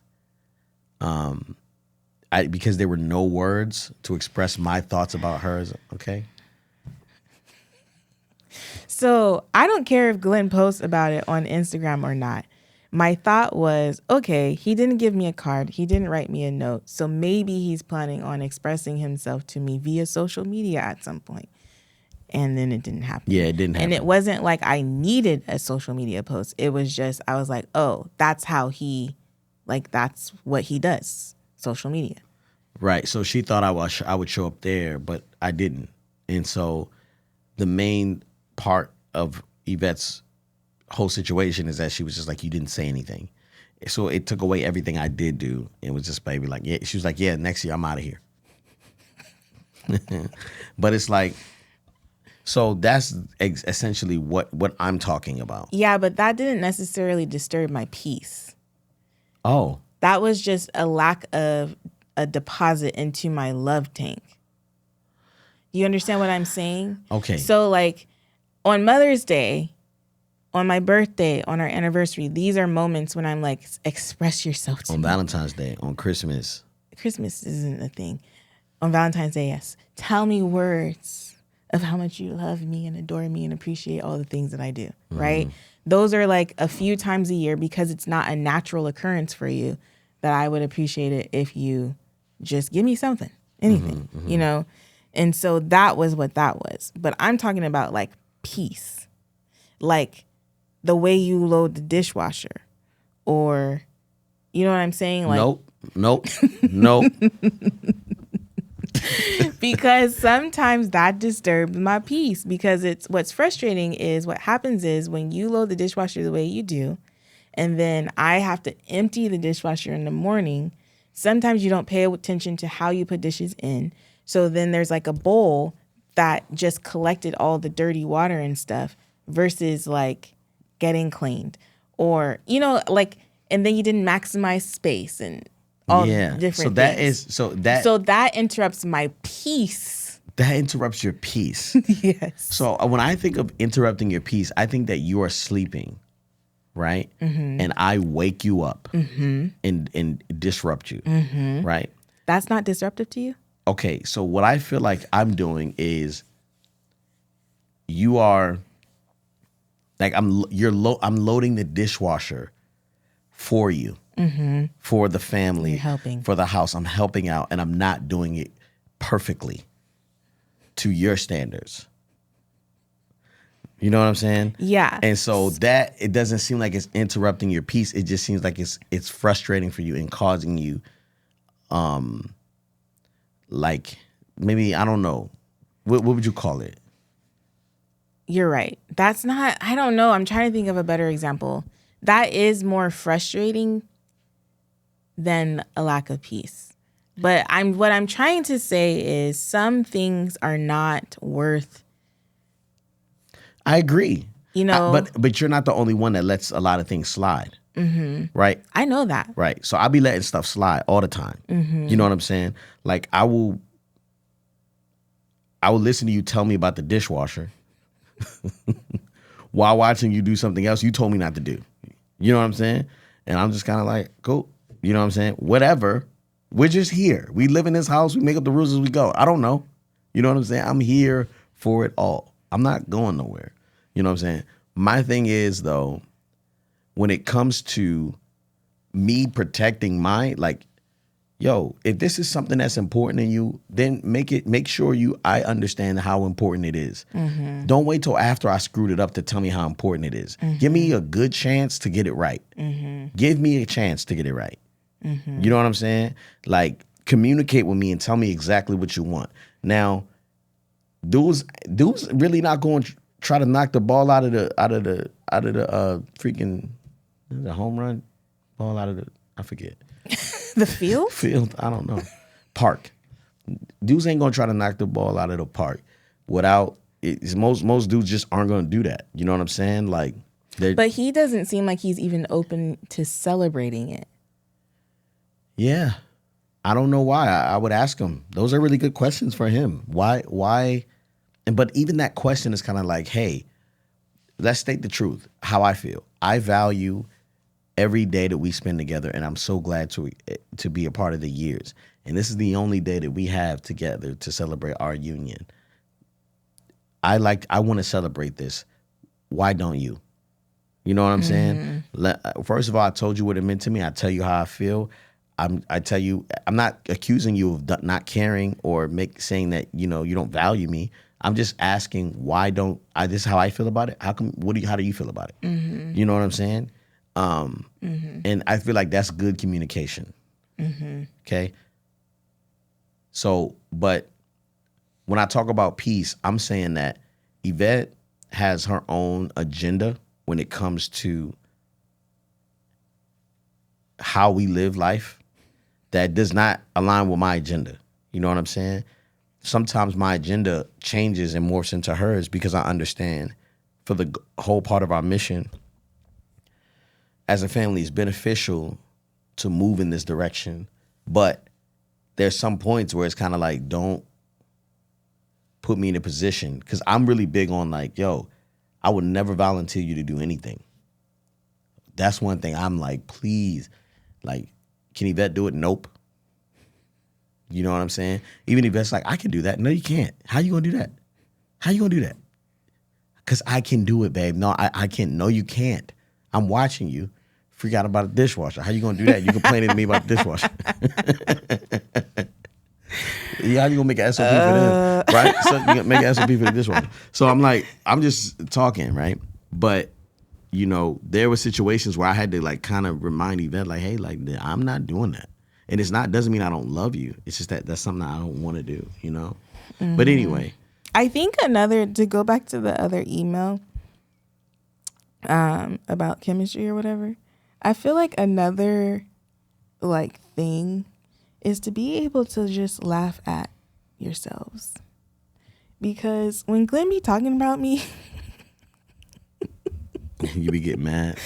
because there were no words to express my thoughts about hers, okay? So I don't care if Glenn posts about it on Instagram or not. My thought was, okay, he didn't give me a card. He didn't write me a note. So maybe he's planning on expressing himself to me via social media at some point. And then it didn't happen. Yeah, it didn't happen. And it wasn't like I needed a social media post. It was just, I was like, oh, that's that's what he does, social media. Right. So she thought I would show up there, but I didn't. And so the main part of Yvette's whole situation is that she was just like, you didn't say anything. So it took away everything I did do. It was just baby like, yeah. She was like, yeah, next year I'm out of here. But it's like, so that's essentially what I'm talking about. Yeah, but that didn't necessarily disturb my peace. Oh. That was just a lack of a deposit into my love tank. You understand what I'm saying? Okay. So like on Mother's Day, on my birthday, on our anniversary, these are moments when I'm like, express yourself to me. On Valentine's Day, on Christmas. Christmas isn't a thing. On Valentine's Day, yes. Tell me words of how much you love me and adore me and appreciate all the things that I do, right? Those are like a few times a year because it's not a natural occurrence for you that I would appreciate it if you just give me something, anything, you know? And so that was what that was. But I'm talking about like peace, like the way you load the dishwasher or, you know what I'm saying? Like, Nope. because sometimes that disturbs my peace because it's what's frustrating is what happens is when you load the dishwasher the way you do, and then I have to empty the dishwasher in the morning. Sometimes you don't pay attention to how you put dishes in. So then there's like a bowl that just collected all the dirty water and stuff versus like getting cleaned or, you know, like, and then you didn't maximize space and all different so that things. is so that interrupts my peace. That interrupts your peace. Yes. So when I think of interrupting your peace, I think that you are sleeping, right? And I wake you up and disrupt you, right? That's not disruptive to you? Okay, so what I feel like I'm doing is you are like I'm loading the dishwasher for you. For the family, You're helping. For the house. I'm helping out and I'm not doing it perfectly to your standards. You know what I'm saying? Yeah. And so that it doesn't seem like it's interrupting your peace. It just seems like it's frustrating for you and causing you like maybe I don't know. What would you call it? You're right. That's not, I don't know. I'm trying to think of a better example. That is more frustrating than a lack of peace. But what I'm trying to say is some things are not worth. I agree. You know, but you're not the only one that lets a lot of things slide. Right? I know that. Right. So I'll be letting stuff slide all the time. You know what I'm saying? Like I will listen to you tell me about the dishwasher while watching you do something else you told me not to do. You know what I'm saying? And I'm just kind of like, cool. You know what I'm saying? Whatever. We're just here. We live in this house. We make up the rules as we go. I don't know. You know what I'm saying? I'm here for it all. I'm not going nowhere. You know what I'm saying? My thing is, though, when it comes to me protecting my, like, yo, if this is something that's important in you, then make sure I understand how important it is. Don't wait till after I screwed it up to tell me how important it is. Give me a good chance to get it right. Give me a chance to get it right. You know what I'm saying? Like, communicate with me and tell me exactly what you want. Now, dudes really not going to try to knock the ball out of the freaking the home run ball out of the, I forget. The field? Field, I don't know. Park. Dudes ain't gonna try to knock the ball out of the park without most dudes just aren't gonna do that. You know what I'm saying? Like, but he doesn't seem like he's even open to celebrating it. Yeah. I don't know why. I would ask him. Those are really good questions for him. Why? But even that question is kind of like, hey, let's state the truth, how I feel. I value every day that we spend together, and I'm so glad to be a part of the years. And this is the only day that we have together to celebrate our union. I want to celebrate this. Why don't you? You know what I'm saying? First of all, I told you what it meant to me. I tell you how I feel. I tell you, I'm not accusing you of not caring or saying that, you know, you don't value me. I'm just asking, why don't I? This is how I feel about it. How come? How do you feel about it? You know what I'm saying? And I feel like that's good communication. Okay. So, but when I talk about peace, I'm saying that Yvette has her own agenda when it comes to how we live life that does not align with my agenda. You know what I'm saying? Sometimes my agenda changes and morphs into hers because I understand for the whole part of our mission as a family is beneficial to move in this direction. But there's some points where it's kind of like, don't put me in a position, because I'm really big on like, yo, I would never volunteer you to do anything. That's one thing I'm like, please, like, can Yvette do it? Nope. You know what I'm saying? Even Yvette's like, I can do that. No, you can't. How you gonna do that? How you gonna do that? Because I can do it, babe. No, I can't. No, you can't. I'm watching you. Freak out about a dishwasher. How you gonna do that? You complaining to me about the dishwasher. Yeah, how you gonna make an SOP for them, right? So you gonna make an SOP for the dishwasher. So I'm like, I'm just talking, right? But you know, there were situations where I had to like kind of remind Yvette, like, hey, like, I'm not doing that. And it's not, doesn't mean I don't love you. It's just that that's something I don't want to do, you know? Mm-hmm. But anyway. I think to go back to the other email about chemistry or whatever, I feel like another like thing is to be able to just laugh at yourselves. Because when Glenn be talking about me, you be getting mad.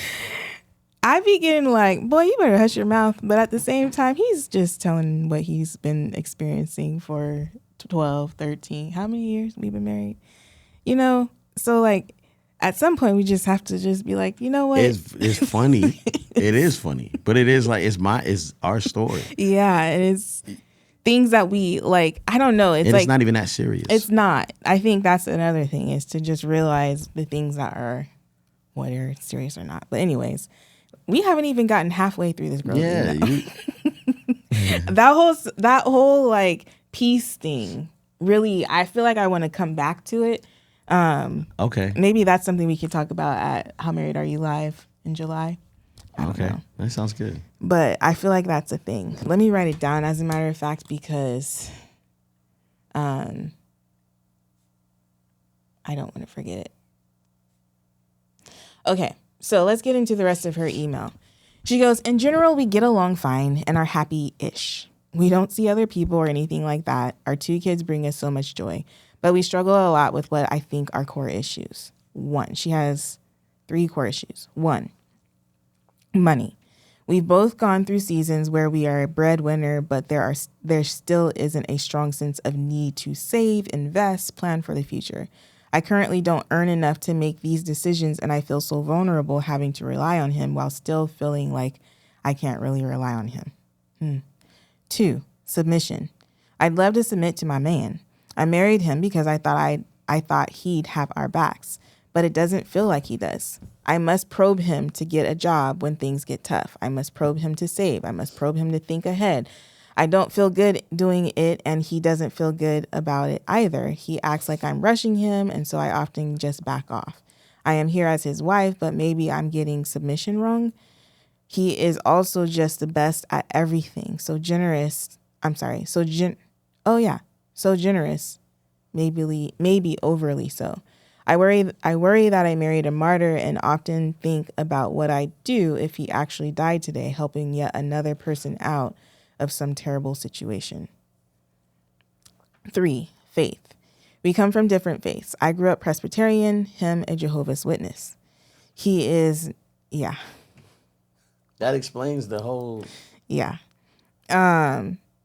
I be getting like, boy, you better hush your mouth. But at the same time, he's just telling what he's been experiencing for 12, 13. How many years we've been married? You know? So, like, at some point, we just have to just be like, you know what? It's funny. It is funny. But it is like, it's our story. Yeah, it is things that we, like, I don't know. It's not even that serious. It's not. I think that's another thing, is to just realize the things that are, whether it's serious or not. But anyways, we haven't even gotten halfway through this, girl. Yeah. That whole like peace thing, really, I feel like I want to come back to it. Okay. Maybe that's something we could talk about at How Married Are You Live in July. Okay. That sounds good. But I feel like that's a thing. Let me write it down, as a matter of fact, because I don't want to forget it. Okay. So let's get into the rest of her email. She goes, in general, we get along fine and are happy-ish. We don't see other people or anything like that. Our 2 kids bring us so much joy, but we struggle a lot with what I think are core issues. 1, she has 3 core issues. 1, money. We've both gone through seasons where we are a breadwinner, but there still isn't a strong sense of need to save, invest, plan for the future. I currently don't earn enough to make these decisions, and I feel so vulnerable having to rely on him while still feeling like I can't really rely on him. 2, submission. I'd love to submit to my man. I married him because I thought he'd have our backs, but it doesn't feel like he does. I must probe him to get a job when things get tough. I must probe him to save. I must probe him to think ahead. I don't feel good doing it, and he doesn't feel good about it either. He acts like I'm rushing him, and so I often just back off. I am here as his wife, but maybe I'm getting submission wrong. He is also just the best at everything. So generous. So generous. Maybe overly so. I worry that I married a martyr and often think about what I'd do if he actually died today, helping yet another person out of some terrible situation. 3, faith. We come from different faiths. I grew up Presbyterian, him a Jehovah's Witness. He is, yeah. That explains the whole. Yeah.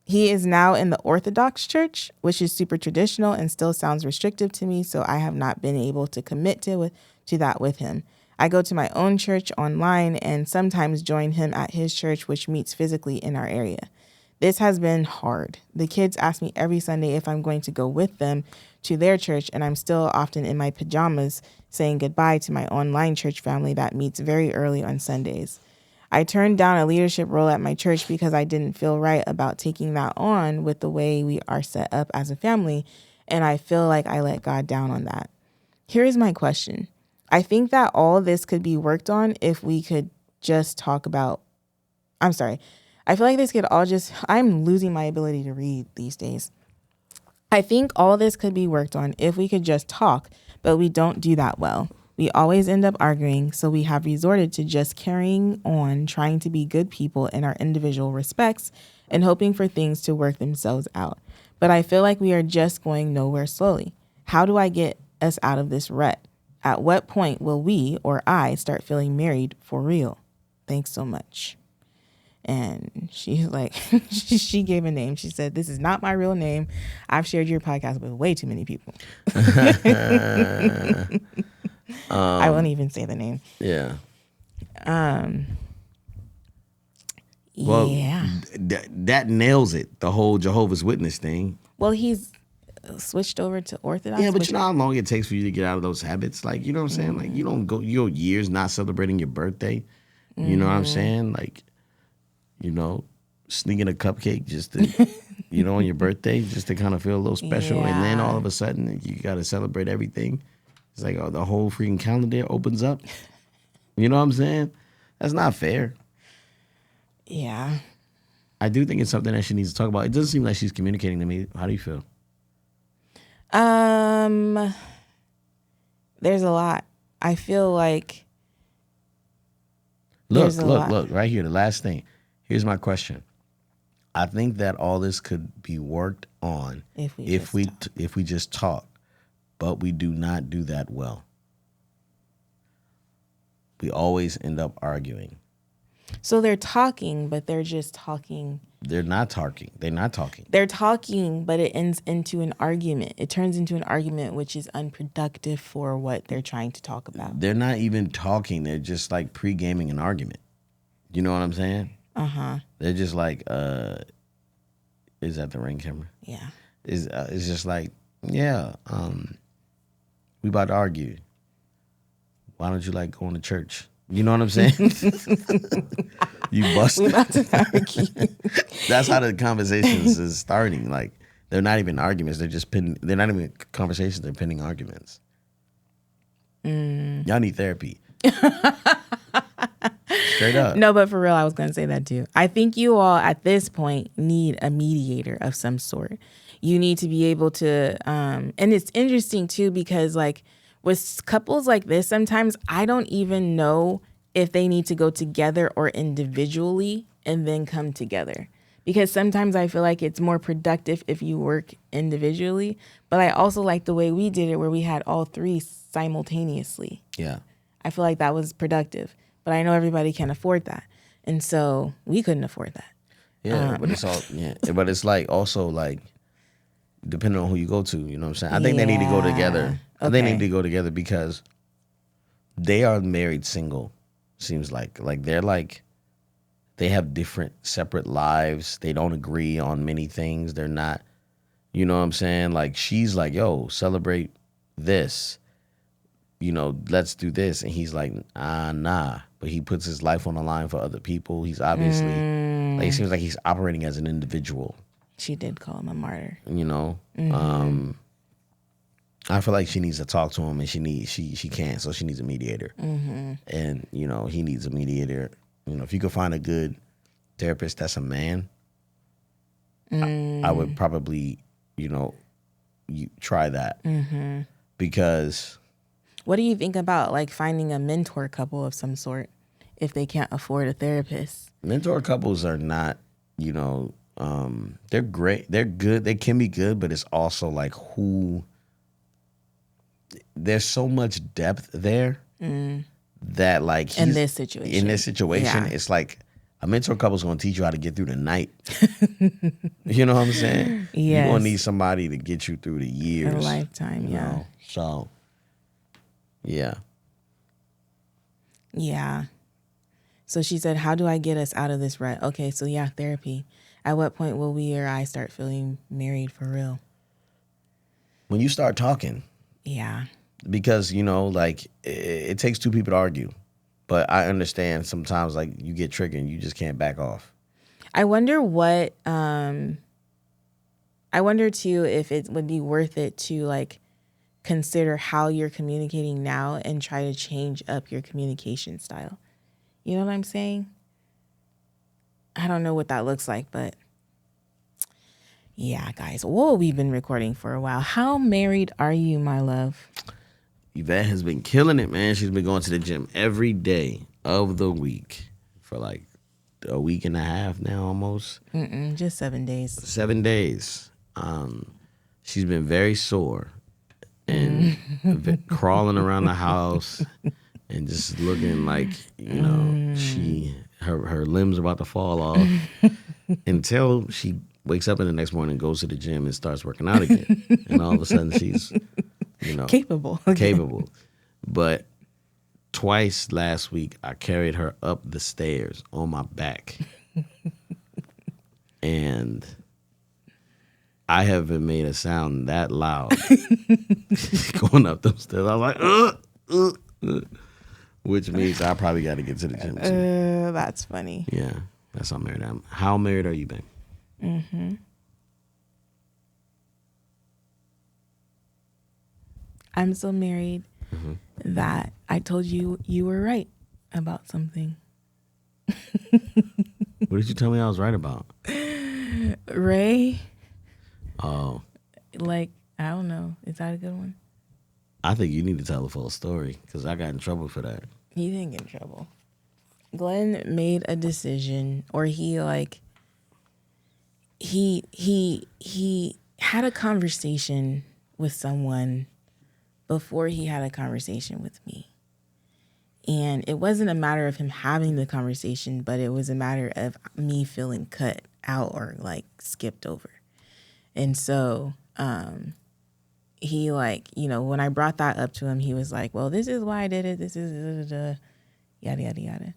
He is now in the Orthodox Church, which is super traditional and still sounds restrictive to me, so I have not been able to commit to that with him. I go to my own church online and sometimes join him at his church, which meets physically in our area. This has been hard. The kids ask me every Sunday if I'm going to go with them to their church, and I'm still often in my pajamas saying goodbye to my online church family that meets very early on Sundays. I turned down a leadership role at my church because I didn't feel right about taking that on with the way we are set up as a family, and I feel like I let God down on that. Here is my question. I think that all this could be worked on if we could just talk about... I feel like this could all just... I'm losing my ability to read these days. I think all this could be worked on if we could just talk, but we don't do that well. We always end up arguing, so we have resorted to just carrying on, trying to be good people in our individual respects and hoping for things to work themselves out. But I feel like we are just going nowhere slowly. How do I get us out of this rut? At what point will we or I start feeling married for real? Thanks so much. And she's like, she gave a name. She said, "This is not my real name. I've shared your podcast with way too many people." I won't even say the name. Yeah. Well, that nails it. The whole Jehovah's Witness thing. Well, he's switched over to Orthodox. Yeah, but you know how long it takes for you to get out of those habits? Like, you know what I'm saying? Like, you don't go years not celebrating your birthday. You know what I'm saying? Like, you know, sneaking a cupcake just to, you know, on your birthday, just to kind of feel a little special. Yeah. And then all of a sudden, you got to celebrate everything. It's like, oh, the whole freaking calendar opens up. You know what I'm saying? That's not fair. Yeah. I do think it's something that she needs to talk about. It doesn't seem like she's communicating to me. How do you feel? There's a lot. I feel like Look, right here, the last thing. Here's my question. I think that all this could be worked on if we just talk, but we do not do that well. We always end up arguing. So they're talking, but they're just talking. They're not talking. They're talking, but it ends into an argument. It turns into an argument, which is unproductive for what they're trying to talk about. They're not even talking. They're just like pre-gaming an argument. You know what I'm saying? Uh-huh. They're just like, is that the Ring camera? Yeah. It's just like, yeah, we about to argue. Why don't you like going to church? You know what I'm saying? You busted. We about to argue. That's how the conversations is starting. Like, they're not even arguments. They're just they're not even conversations. They're pending arguments. Y'all need therapy. Straight up. No, but for real, I was going to say that too. I think you all at this point need a mediator of some sort. You need to be able to, and it's interesting too, because like with couples like this, sometimes I don't even know if they need to go together or individually and then come together. Because sometimes I feel like it's more productive if you work individually. But I also like the way we did it where we had all three simultaneously. Yeah. I feel like that was productive. But I know everybody can't afford that. And so we couldn't afford that. Yeah, but it's all, yeah. But it's like also like, depending on who you go to, you know what I'm saying? I think they need to go together. Okay. They need to go together because they are married single, seems like. Like they're like, they have different separate lives. They don't agree on many things. They're not, you know what I'm saying? Like she's like, yo, celebrate this. You know, let's do this. And he's like, nah. But he puts his life on the line for other people. He's obviously, like, it seems like he's operating as an individual. She did call him a martyr. You know? I feel like she needs to talk to him and she can't, so she needs a mediator. And, you know, he needs a mediator. You know, if you could find a good therapist that's a man, I would probably, you know, you try that. Because... What do you think about like finding a mentor couple of some sort if they can't afford a therapist? Mentor couples are not, you know, they're great. They're good. They can be good, but it's also like there's so much depth there that like in this situation, yeah. It's like a mentor couple is going to teach you how to get through the night. You know what I'm saying? Yes. You're going to need somebody to get you through the years. A lifetime, you know? So, yeah. Yeah. So she said, how do I get us out of this rut? Okay, so yeah, therapy. At what point will we or I start feeling married for real? When you start talking. Yeah. Because, you know, like, it takes two people to argue. But I understand sometimes, like, you get triggered and you just can't back off. I wonder what, I wonder, too, if it would be worth it to, like, consider how you're communicating now and try to change up your communication style. You know what I'm saying? I don't know what that looks like, but yeah, guys. Whoa, we've been recording for a while. How married are you, my love? Yvette has been killing it, man. She's been going to the gym every day of the week for like a week and a half now, almost. Just 7 days. 7 days. She's been very sore and crawling around the house and just looking like, you know, her limbs are about to fall off until she wakes up in the next morning, goes to the gym and starts working out again. And all of a sudden she's, you know, Capable. But twice last week, I carried her up the stairs on my back. And I haven't made a sound that loud going up them stairs. I was like, which means I probably got to get to the gym too. That's funny. Yeah, that's how married I am. How married are you, Ben? I'm so married that I told you were right about something. What did you tell me I was right about? Ray, Oh, like, I don't know. Is that a good one? I think you need to tell the full story because I got in trouble for that. He didn't get in trouble. Glenn made a decision, or he had a conversation with someone before he had a conversation with me. And it wasn't a matter of him having the conversation, but it was a matter of me feeling cut out or like skipped over. And so he, like, you know, when I brought that up to him, he was like, well, this is why I did it. This is yada, yada, yada.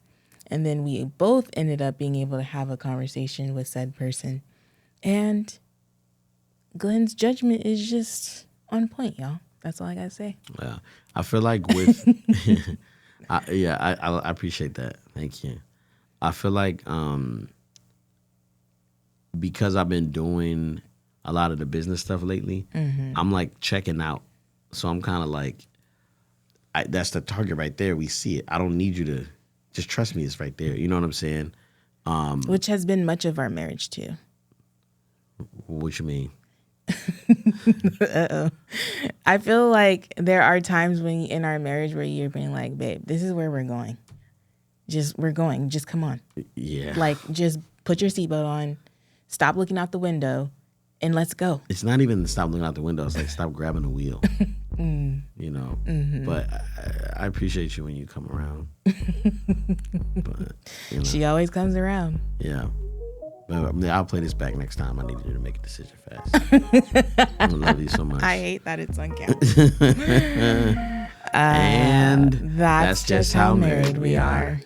And then we both ended up being able to have a conversation with said person. And Glenn's judgment is just on point, y'all. That's all I got to say. Yeah, I feel like with, I appreciate that. Thank you. I feel like because I've been doing a lot of the business stuff lately, I'm like checking out. So I'm kind of like, that's the target right there. We see it. I don't need you to just trust me. It's right there. You know what I'm saying? Which has been much of our marriage too. What you mean? I feel like there are times when in our marriage where you're being like, babe, this is where we're going. We're going. Just come on. Yeah. Like, just put your seatbelt on. Stop looking out the window. And let's go. It's not even stop looking out the window. It's like stop grabbing the wheel. You know. But I appreciate you when you come around. But you know, She always comes around. yeah. But I'll play this back next time. I need you to make a decision fast. I love you so much. I hate that it's on camera. And That's just how married we are.